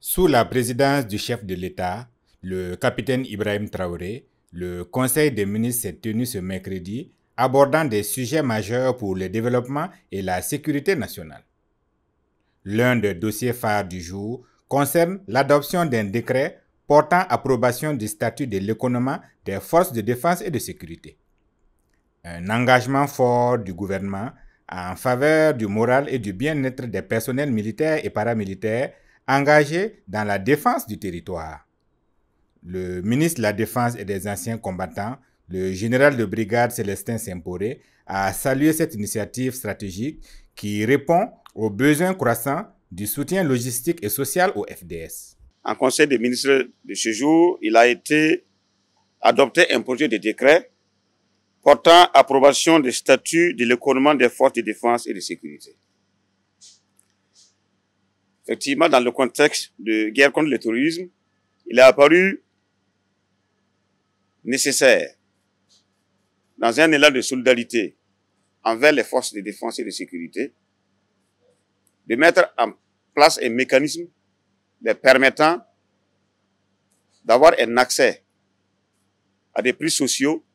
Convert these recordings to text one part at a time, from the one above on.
Sous la présidence du chef de l'État, le capitaine Ibrahim Traoré, le Conseil des ministres s'est tenu ce mercredi, abordant des sujets majeurs pour le développement et la sécurité nationale. L'un des dossiers phares du jour concerne l'adoption d'un décret portant approbation du statut de l'économie des forces de défense et de sécurité. Un engagement fort du gouvernement en faveur du moral et du bien-être des personnels militaires et paramilitaires engagés dans la défense du territoire. Le ministre de la Défense et des anciens combattants, le général de brigade Célestin Semporé, a salué cette initiative stratégique qui répond aux besoins croissants du soutien logistique et social au FDS. En Conseil des ministres de ce jour, il a été adopté un projet de décret portant approbation des statuts de l'économie des forces de défense et de sécurité. Effectivement, dans le contexte de guerre contre le terrorisme, il est apparu nécessaire, dans un élan de solidarité envers les forces de défense et de sécurité, de mettre en place un mécanisme les permettant d'avoir un accès à des prix sociaux,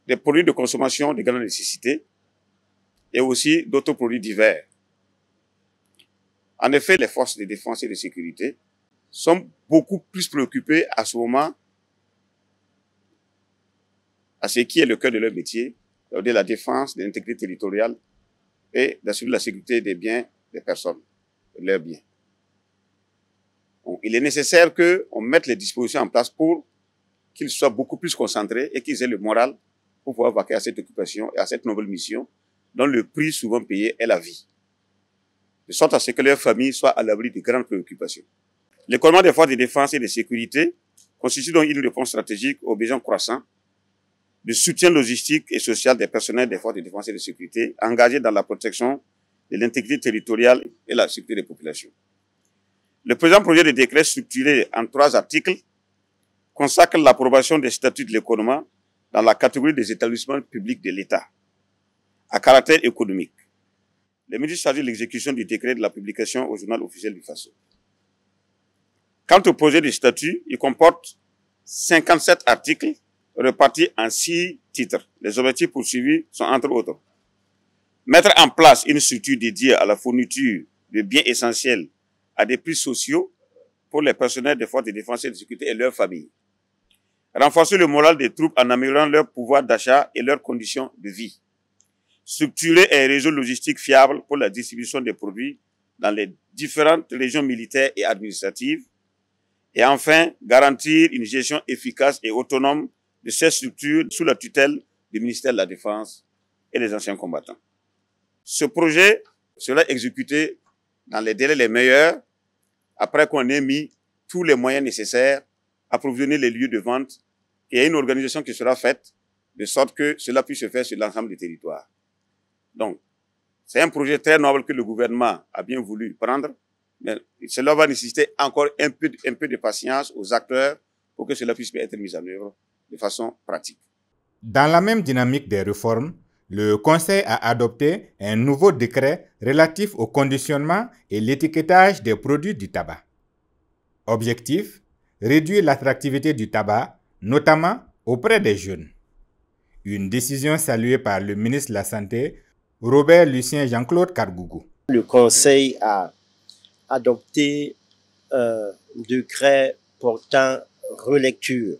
des produits de consommation de grande nécessité et aussi d'autres produits divers. En effet, les forces de défense et de sécurité sont beaucoup plus préoccupées à ce moment à ce qui est le cœur de leur métier, de la défense, de l'intégrité territoriale et d'assurer la sécurité des biens des personnes, de leurs biens. Donc, il est nécessaire qu'on mette les dispositions en place pour qu'ils soient beaucoup plus concentrés et qu'ils aient le moral pour pouvoir vaquer à cette occupation et à cette nouvelle mission dont le prix souvent payé est la vie, de sorte à ce que leur famille soit à l'abri de grandes préoccupations. L'économie des forces de défense et de sécurité constitue donc une réponse stratégique aux besoins croissants de soutien logistique et social des personnels des forces de défense et de sécurité engagés dans la protection de l'intégrité territoriale et la sécurité des populations. Le présent projet de décret structuré en 3 articles consacre l'approbation des statuts de l'économie dans la catégorie des établissements publics de l'État à caractère économique. Les ministres chargés de l'exécution du décret de la publication au journal officiel du Faso. Quant au projet de statut, il comporte 57 articles répartis en 6 titres. Les objectifs poursuivis sont entre autres mettre en place une structure dédiée à la fourniture de biens essentiels à des prix sociaux pour les personnels des forces de défense et de sécurité et leurs familles. Renforcer le moral des troupes en améliorant leur pouvoir d'achat et leurs conditions de vie. Structurer un réseau logistique fiable pour la distribution des produits dans les différentes régions militaires et administratives. Et enfin, garantir une gestion efficace et autonome de ces structures sous la tutelle du ministère de la Défense et des anciens combattants. Ce projet sera exécuté dans les délais les meilleurs après qu'on ait mis tous les moyens nécessaires, approvisionner les lieux de vente et une organisation qui sera faite de sorte que cela puisse se faire sur l'ensemble du territoire. Donc, c'est un projet très noble que le gouvernement a bien voulu prendre, mais cela va nécessiter encore un peu de patience aux acteurs pour que cela puisse être mis en œuvre de façon pratique. Dans la même dynamique des réformes, le Conseil a adopté un nouveau décret relatif au conditionnement et l'étiquetage des produits du tabac. Objectif, réduire l'attractivité du tabac, notamment auprès des jeunes. Une décision saluée par le ministre de la Santé, Robert Lucien Jean-Claude Kargougou. Le Conseil a adopté un décret portant relecture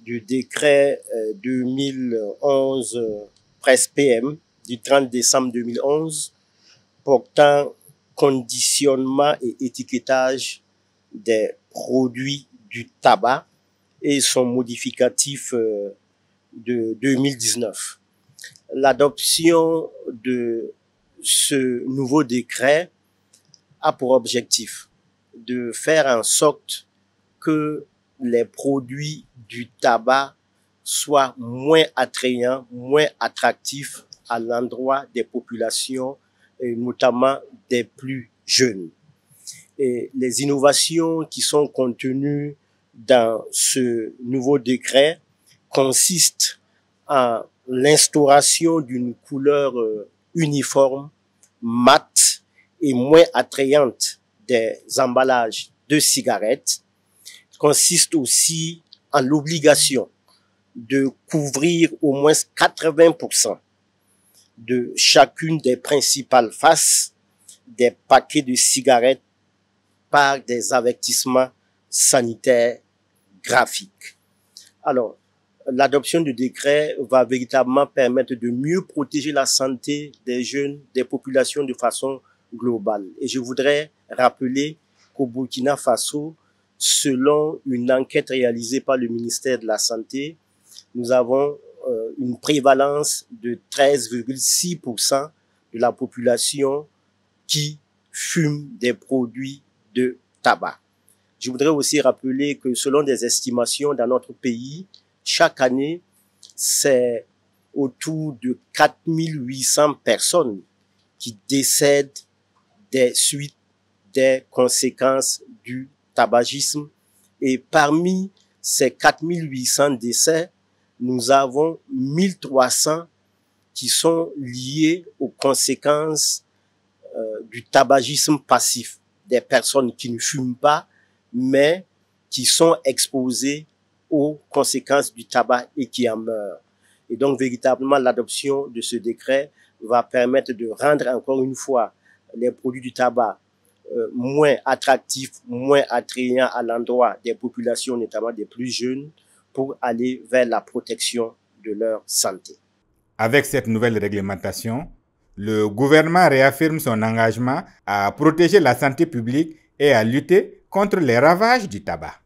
du décret 2011-PM du 30 décembre 2011 portant conditionnement et étiquetage des produits du tabac et son modificatif de 2019. L'adoption de ce nouveau décret a pour objectif de faire en sorte que les produits du tabac soient moins attrayants, moins attractifs à l'endroit des populations, et notamment des plus jeunes. Et les innovations qui sont contenues dans ce nouveau décret consistent en l'instauration d'une couleur uniforme, mate et moins attrayante des emballages de cigarettes consiste aussi en l'obligation de couvrir au moins 80% de chacune des principales faces des paquets de cigarettes par des avertissements sanitaires graphiques. Alors, l'adoption du décret va véritablement permettre de mieux protéger la santé des jeunes, des populations de façon globale. Et je voudrais rappeler qu'au Burkina Faso, selon une enquête réalisée par le ministère de la Santé, nous avons une prévalence de 13,6% de la population qui fume des produits de tabac. Je voudrais aussi rappeler que selon des estimations dans notre pays, chaque année, c'est autour de 4800 personnes qui décèdent des suites des conséquences du tabagisme. Et parmi ces 4800 décès, nous avons 1300 qui sont liés aux conséquences du tabagisme passif, des personnes qui ne fument pas, mais qui sont exposées aux conséquences du tabac et qui en meurent. Et donc, véritablement, l'adoption de ce décret va permettre de rendre encore une fois les produits du tabac moins attractifs, moins attrayants à l'endroit des populations, notamment des plus jeunes, pour aller vers la protection de leur santé. Avec cette nouvelle réglementation, le gouvernement réaffirme son engagement à protéger la santé publique et à lutter contre les ravages du tabac.